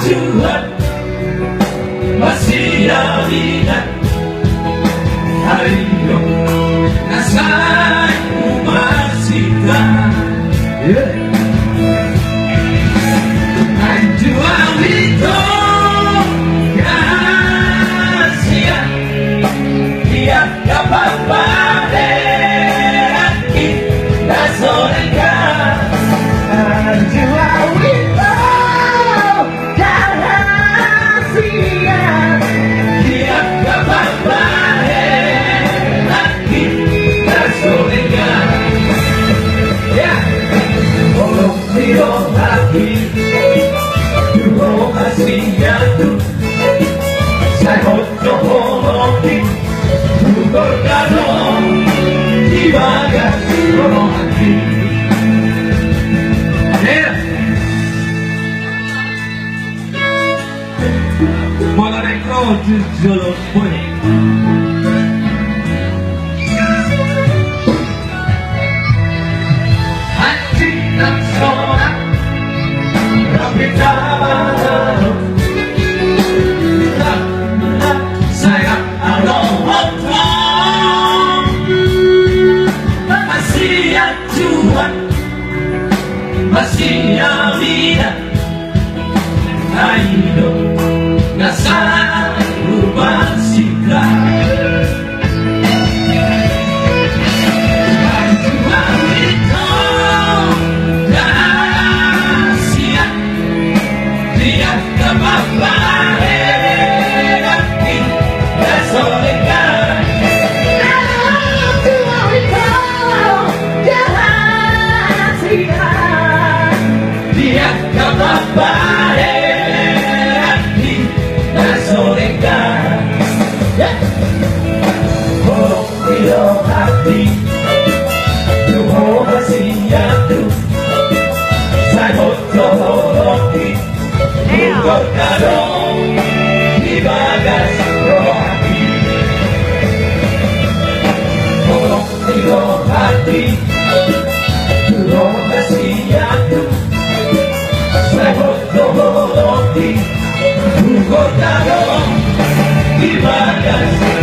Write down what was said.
Tuhan masih ada hari ini nasaiku masih najua itu kasih dia kapan pada kita sorekan najua itu yo lo puedo. Hati tak sorak tapi tak malu. Saya Allah masih ya Tuhan masih ya vida ayo nasa hati Jehovah siatu Sai hoti Untuk kadong di bagas roh hati Tolong tidur hati Jehovah siatu Sai hoti Untuk kadong di bagas